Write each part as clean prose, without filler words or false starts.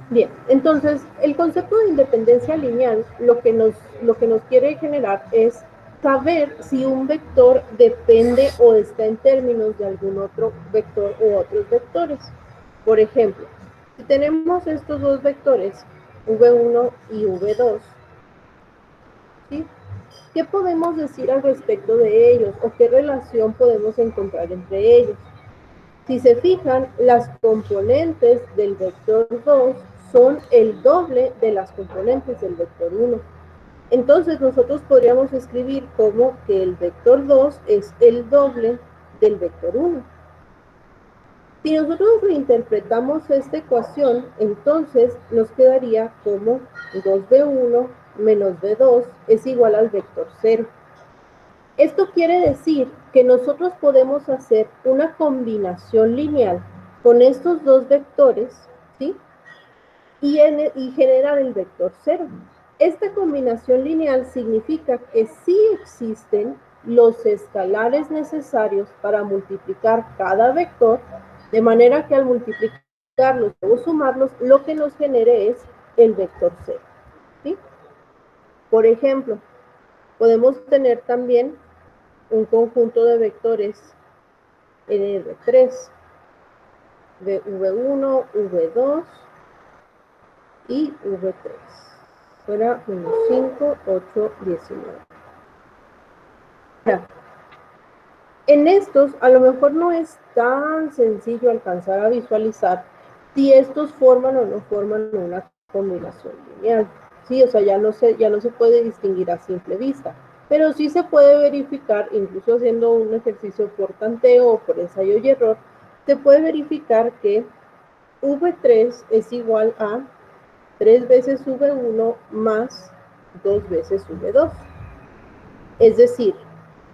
Bien, entonces el concepto de independencia lineal lo que nos quiere generar es saber si un vector depende o está en términos de algún otro vector u otros vectores. Por ejemplo, si tenemos estos dos vectores, v1 y v2, ¿sí? ¿Qué podemos decir al respecto de ellos o qué relación podemos encontrar entre ellos? Si se fijan, las componentes del vector 2 son el doble de las componentes del vector 1. Entonces nosotros podríamos escribir como que el vector 2 es el doble del vector 1. Si nosotros reinterpretamos esta ecuación, entonces nos quedaría como 2b1 menos b2 es igual al vector 0. Esto quiere decir que nosotros podemos hacer una combinación lineal con estos dos vectores, ¿sí? Y generar el vector 0. Esta combinación lineal significa que sí existen los escalares necesarios para multiplicar cada vector, de manera que al multiplicarlos o sumarlos, lo que nos genere es el vector 0, ¿sí? Por ejemplo, podemos tener también un conjunto de vectores en R3, V1, V2 y V3. Fuera menos 5, 8, 19. Ahora, en estos, a lo mejor no es tan sencillo alcanzar a visualizar si estos forman o no forman una combinación lineal. Sí, o sea, ya no se puede distinguir a simple vista, pero sí se puede verificar, incluso haciendo un ejercicio por tanteo o por ensayo y error, se puede verificar que V3 es igual a 3 veces V1 más 2 veces V2. Es decir,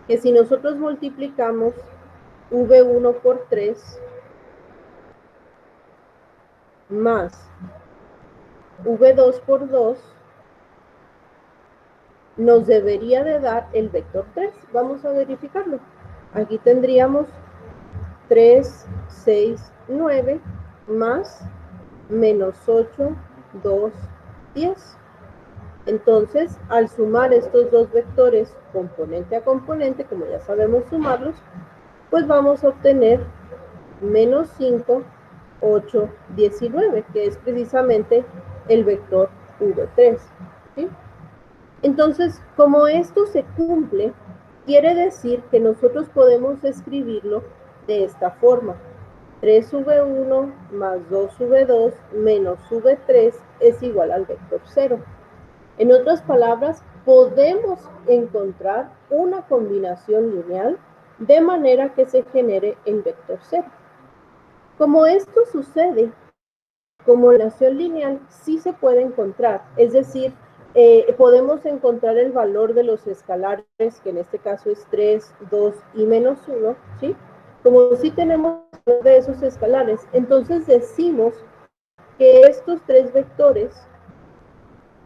que si nosotros multiplicamos V1 por 3 más V2 por 2, nos debería de dar el vector 3. Vamos a verificarlo. Aquí tendríamos 3, 6, 9 más menos 8, 2, 10. Entonces, al sumar estos dos vectores componente a componente, como ya sabemos sumarlos, pues vamos a obtener menos 5, 8, 19, que es precisamente el vector V3. ¿Sí? Entonces, como esto se cumple, quiere decir que nosotros podemos escribirlo de esta forma. 3v1 más 2v2 menos v3 es igual al vector 0. En otras palabras, podemos encontrar una combinación lineal de manera que se genere el vector 0. Como esto sucede, como combinación lineal sí se puede encontrar, es decir, podemos encontrar el valor de los escalares, que en este caso es 3, 2 y menos 1, ¿sí? Como sí tenemos de esos escalares, entonces decimos que estos tres vectores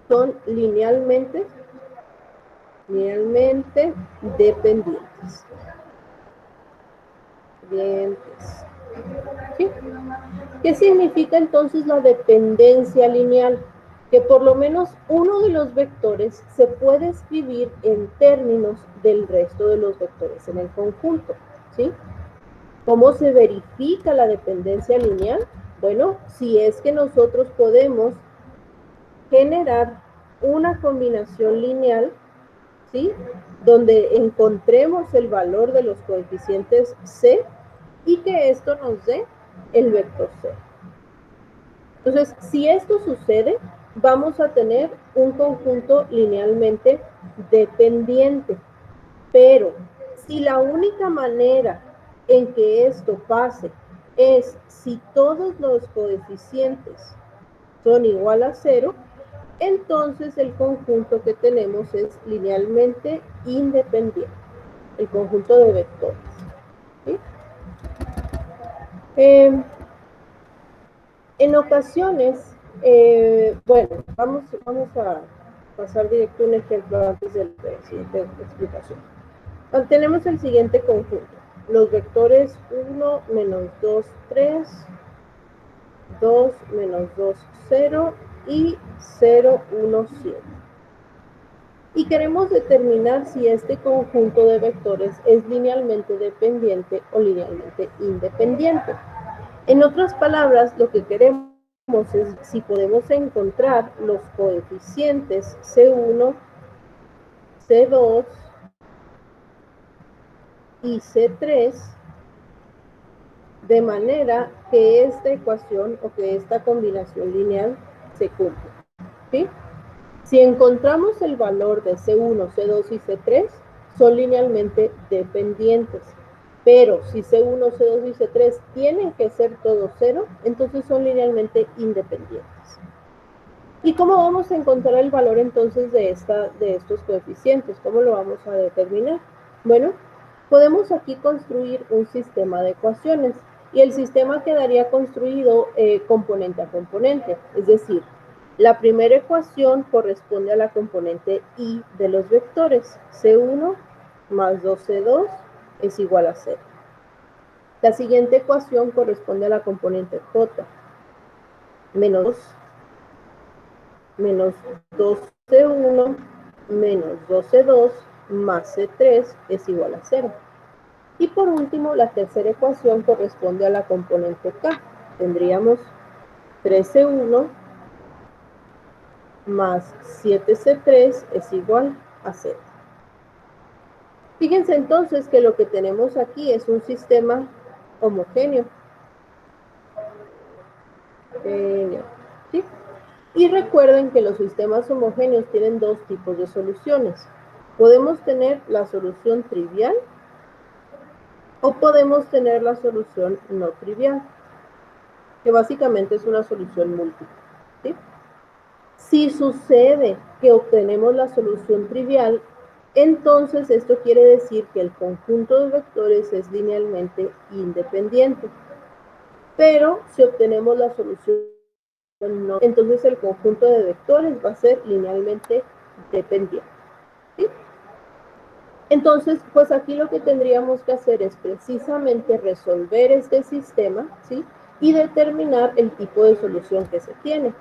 son linealmente dependientes. ¿Sí? ¿Qué significa entonces la dependencia lineal? Que por lo menos uno de los vectores se puede escribir en términos del resto de los vectores en el conjunto. ¿Sí? ¿Cómo se verifica la dependencia lineal? Bueno, si es que nosotros podemos generar una combinación lineal, ¿sí? Donde encontremos el valor de los coeficientes C y que esto nos dé el vector C. Entonces, si esto sucede, vamos a tener un conjunto linealmente dependiente. Pero si la única manera en que esto pase es si todos los coeficientes son igual a 0, entonces el conjunto que tenemos es linealmente independiente, el conjunto de vectores. ¿Sí? En ocasiones, bueno, vamos a pasar directo un ejemplo antes de la siguiente explicación. Tenemos el siguiente conjunto. Los vectores 1, menos 2, 3, 2, menos 2, 0 y 0, 1, 7. Y queremos determinar si este conjunto de vectores es linealmente dependiente o linealmente independiente. En otras palabras, lo que queremos es si podemos encontrar los coeficientes C1, C2 y C3 de manera que esta ecuación o que esta combinación lineal se cumpla, ¿sí? Si encontramos el valor de C1, C2 y C3, son linealmente dependientes. Pero si C1, C2 y C3 tienen que ser todos cero, entonces son linealmente independientes. ¿Y cómo vamos a encontrar el valor entonces de estos coeficientes? ¿Cómo lo vamos a determinar? Bueno, podemos aquí construir un sistema de ecuaciones y el sistema quedaría construido componente a componente, es decir, la primera ecuación corresponde a la componente y de los vectores. C1 más 2C2 es igual a 0. La siguiente ecuación corresponde a la componente J, menos 2C1 menos 2C2 más C3 es igual a 0. Y por último, la tercera ecuación corresponde a la componente K. Tendríamos 3C1 más 7C3 es igual a 0. Fíjense entonces que lo que tenemos aquí es un sistema homogéneo. ¿Sí? Y recuerden que los sistemas homogéneos tienen dos tipos de soluciones. Podemos tener la solución trivial o podemos tener la solución no trivial, que básicamente es una solución múltiple, ¿sí? Si sucede que obtenemos la solución trivial, entonces esto quiere decir que el conjunto de vectores es linealmente independiente. Pero si obtenemos la solución no, entonces el conjunto de vectores va a ser linealmente dependiente, ¿sí? Entonces, pues aquí lo que tendríamos que hacer es precisamente resolver este sistema, ¿sí? Y determinar el tipo de solución que se tiene.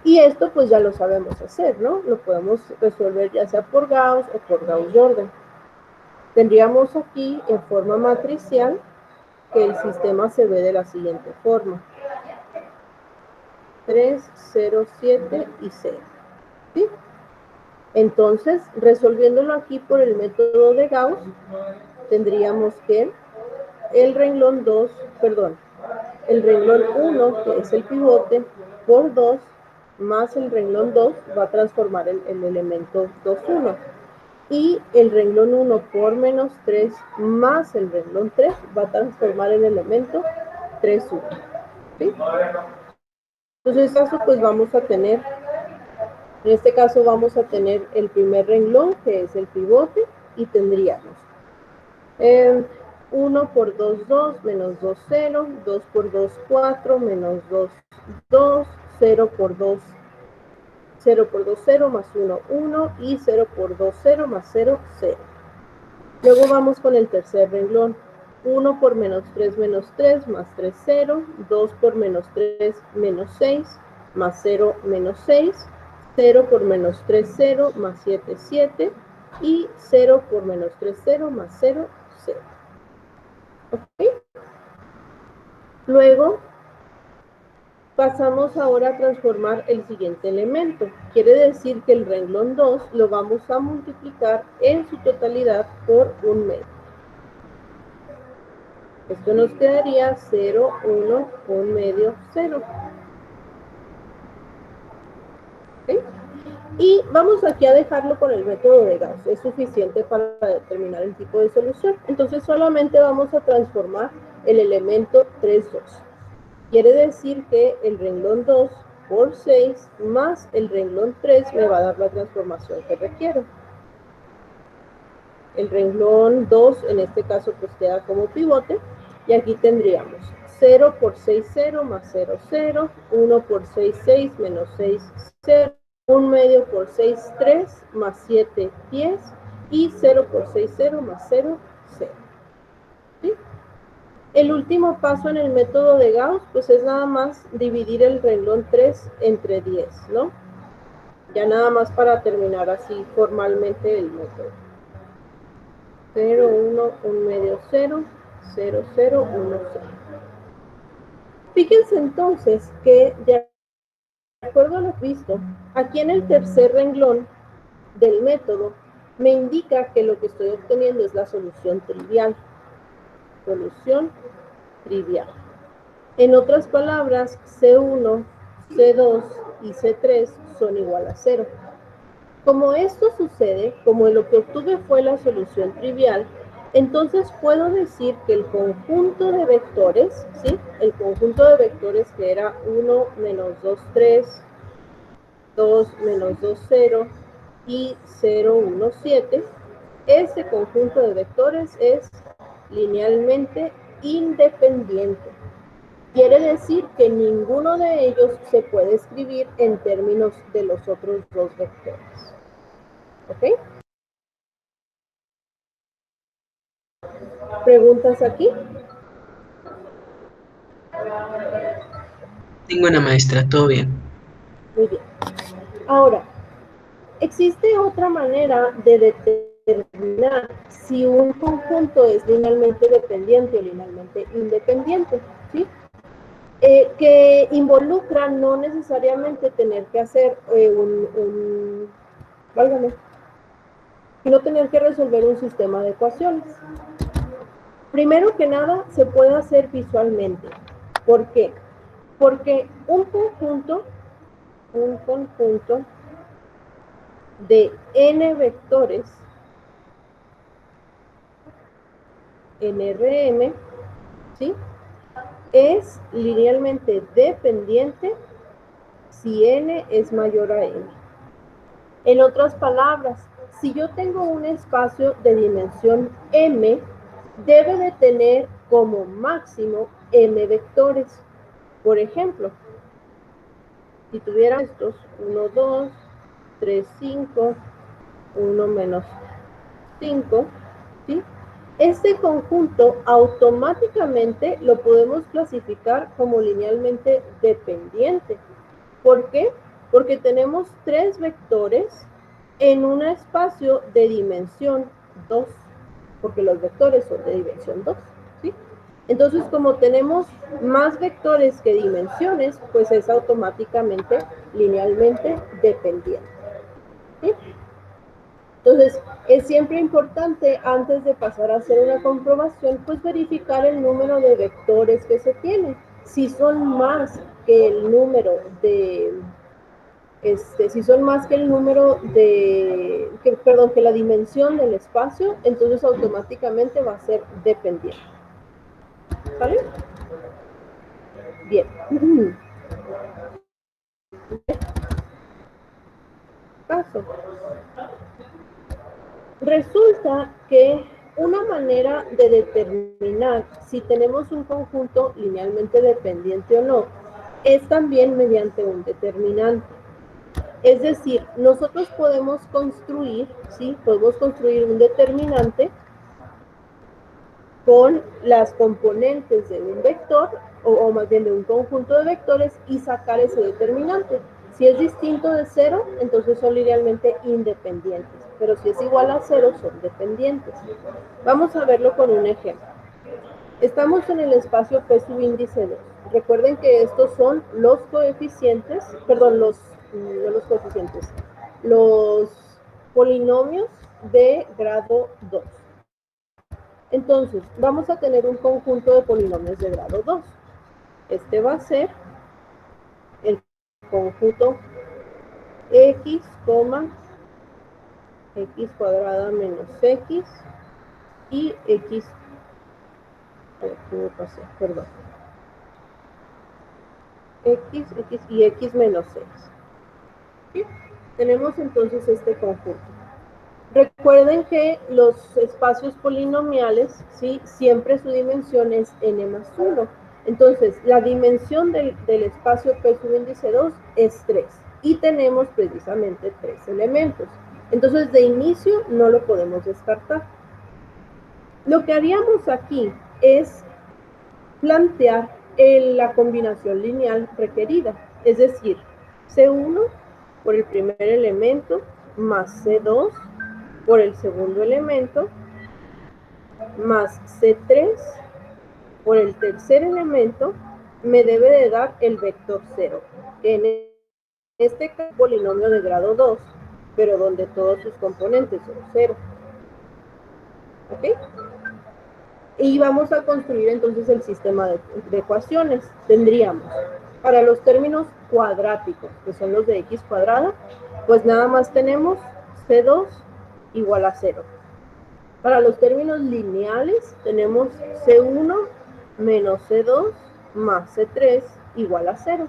Y esto pues ya lo sabemos hacer, ¿no? Lo podemos resolver ya sea por Gauss o por Gauss-Jordan. Tendríamos aquí en forma matricial que el sistema se ve de la siguiente forma. 3, 0, 7 y 0, ¿sí? Entonces, resolviéndolo aquí por el método de Gauss, tendríamos que el renglón 1, que es el pivote, por 2, más el renglón 2, va a transformar el elemento 2, 1. Y el renglón 1 por menos 3, más el renglón 3, va a transformar el elemento 3, 1. ¿Sí? Entonces, en este caso, pues vamos a tener, en este caso vamos a tener el primer renglón, que es el pivote, y tendríamos 1 por 2, 2, menos 2, 0, 2 por 2, 4, menos 2, 2, 0 por 2, 0 por 2, 0, más 1, 1, y 0 por 2, 0, más 0, 0. Luego vamos con el tercer renglón. 1 por menos 3, más 3, 0. 2 por menos 3, menos 6, más 0, menos 6. 0 por menos 3, 0, más 7, 7. Y 0 por menos 3, 0, más 0, 0. ¿Ok? Luego pasamos ahora a transformar el siguiente elemento. Quiere decir que el renglón 2 lo vamos a multiplicar en su totalidad por un medio. Esto nos quedaría 0, 1, 1 medio, 0. ¿Okay? Y vamos aquí a dejarlo con el método de Gauss. Es suficiente para determinar el tipo de solución. Entonces solamente vamos a transformar el elemento 3, 2. Quiere decir que el renglón 2 por 6 más el renglón 3 me va a dar la transformación que requiero. El renglón 2 en este caso pues queda como pivote y aquí tendríamos 0 por 6, 0 más 0, 0, 1 por 6, 6 menos 6, 0, 1 medio por 6, 3 más 7, 10 y 0 por 6, 0 más 0, 0. ¿Sí? El último paso en el método de Gauss, pues es nada más dividir el renglón 3 entre 10, ¿no? Ya nada más para terminar así formalmente el método. 0, 1, 1 medio 0, 0, 0, 1, 0. Fíjense entonces que de acuerdo a lo visto, aquí en el tercer renglón del método me indica que lo que estoy obteniendo es la solución trivial. Solución trivial. En otras palabras, C1, C2 y C3 son igual a 0. Como esto sucede, como lo que obtuve fue la solución trivial, entonces puedo decir que el conjunto de vectores, ¿sí? El conjunto de vectores que era 1 menos 2, 3, 2 menos 2, 0 y 0, 1, 7, este conjunto de vectores es linealmente independiente. Quiere decir que ninguno de ellos se puede escribir en términos de los otros dos vectores. ¿Ok? ¿Preguntas aquí? Ninguna maestra, todo bien. Muy bien. Ahora, existe otra manera de determinar si un conjunto es linealmente dependiente o linealmente independiente, ¿sí? Que involucra no necesariamente tener que hacer válgame, no tener que resolver un sistema de ecuaciones. Primero que nada, se puede hacer visualmente. ¿Por qué? Porque un conjunto de n vectores NRM, ¿sí? Es linealmente dependiente si n es mayor a n. En otras palabras, si yo tengo un espacio de dimensión m, debe de tener como máximo m vectores. Por ejemplo, si tuviera estos 1, 2, 3, 5, 1 menos 5, ¿sí? Este conjunto automáticamente lo podemos clasificar como linealmente dependiente. ¿Por qué? Porque tenemos tres vectores en un espacio de dimensión 2, porque los vectores son de dimensión 2, ¿sí? Entonces, como tenemos más vectores que dimensiones, pues es automáticamente linealmente dependiente, ¿sí? Entonces, es siempre importante, antes de pasar a hacer una comprobación, pues verificar el número de vectores que se tienen. Si son más que el número de, si son más que el número de, perdón, que la dimensión del espacio, entonces automáticamente va a ser dependiente. ¿Vale? Bien. Paso. Resulta que una manera de determinar si tenemos un conjunto linealmente dependiente o no es también mediante un determinante. Es decir, nosotros podemos construir, ¿sí? Podemos construir un determinante con las componentes de un vector, o más bien de un conjunto de vectores, y sacar ese determinante. Si es distinto de 0, entonces son linealmente independientes, pero si es igual a 0, son dependientes. Vamos a verlo con un ejemplo. Estamos en el espacio P subíndice 2. Recuerden que estos son los coeficientes, perdón, no los coeficientes, los polinomios de grado 2. Entonces, vamos a tener un conjunto de polinomios de grado 2. Este va a ser el conjunto x, x cuadrada menos x y x, perdón, x y x menos 6. ¿Sí? Tenemos entonces este conjunto. Recuerden que los espacios polinomiales, ¿sí? Siempre su dimensión es n más 1. Entonces, la dimensión del espacio P subíndice 2 es 3. Y tenemos precisamente 3 elementos. Entonces, de inicio no lo podemos descartar. Lo que haríamos aquí es plantear la combinación lineal requerida, es decir, C1 por el primer elemento más C2 por el segundo elemento más C3 por el tercer elemento me debe de dar el vector 0, que en este caso es un polinomio de grado 2, pero donde todos sus componentes son 0. ¿Ok? Y vamos a construir entonces el sistema de ecuaciones. Tendríamos, para los términos cuadráticos, que son los de x cuadrada, pues nada más tenemos C2 igual a 0. Para los términos lineales tenemos C1 menos C2 más C3 igual a 0.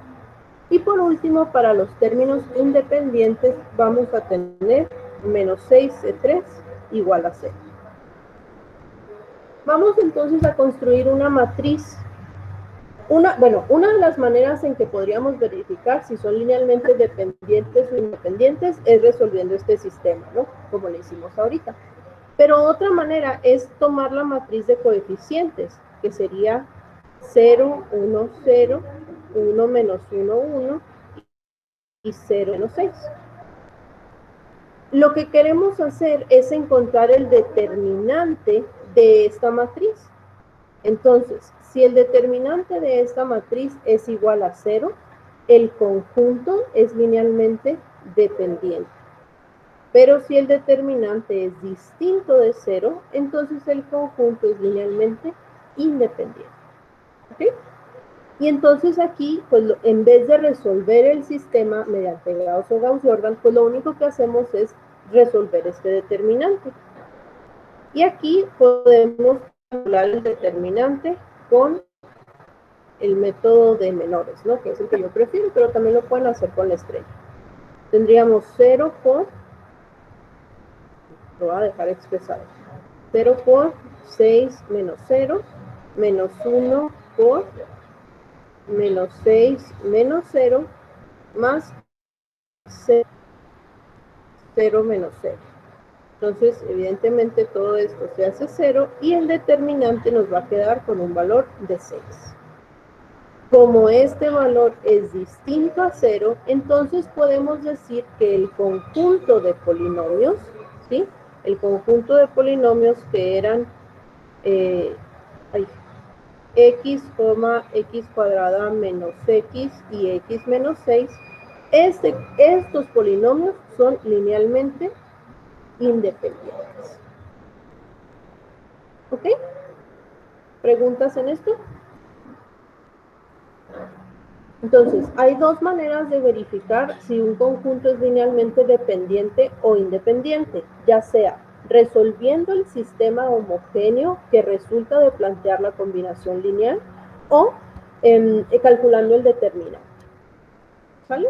Y por último, para los términos independientes vamos a tener menos 6C3 igual a 0. Vamos entonces a construir una matriz. Una de las maneras en que podríamos verificar si son linealmente dependientes o independientes es resolviendo este sistema, ¿no? Como lo hicimos ahorita. Pero otra manera es tomar la matriz de coeficientes, que sería 0, 1, 0, 1 menos 1, 1 y 0 menos 6. Lo que queremos hacer es encontrar el determinante de esta matriz. Entonces, si el determinante de esta matriz es igual a 0, el conjunto es linealmente dependiente. Pero si el determinante es distinto de 0, entonces el conjunto es linealmente independiente. ¿Ok? Y entonces aquí, pues en vez de resolver el sistema mediante Gauss o Gauss-Jordan, pues lo único que hacemos es resolver este determinante. Y aquí podemos calcular el determinante con el método de menores, ¿no? Que es el que yo prefiero, pero también lo pueden hacer con la estrella. Tendríamos 0 por, lo voy a dejar expresado, 0 por 6 menos 0, menos 1 por menos 6 menos 0, más 0 menos 0. Entonces, evidentemente, todo esto se hace 0 y el determinante nos va a quedar con un valor de 6. Como este valor es distinto a 0, entonces podemos decir que el conjunto de polinomios, ¿sí? El conjunto de polinomios que eran x, x cuadrada menos x y x menos 6, estos polinomios son linealmente independientes. ¿Ok? ¿Preguntas en esto? Entonces, hay dos maneras de verificar si un conjunto es linealmente dependiente o independiente, ya sea resolviendo el sistema homogéneo que resulta de plantear la combinación lineal o calculando el determinante. ¿Sale?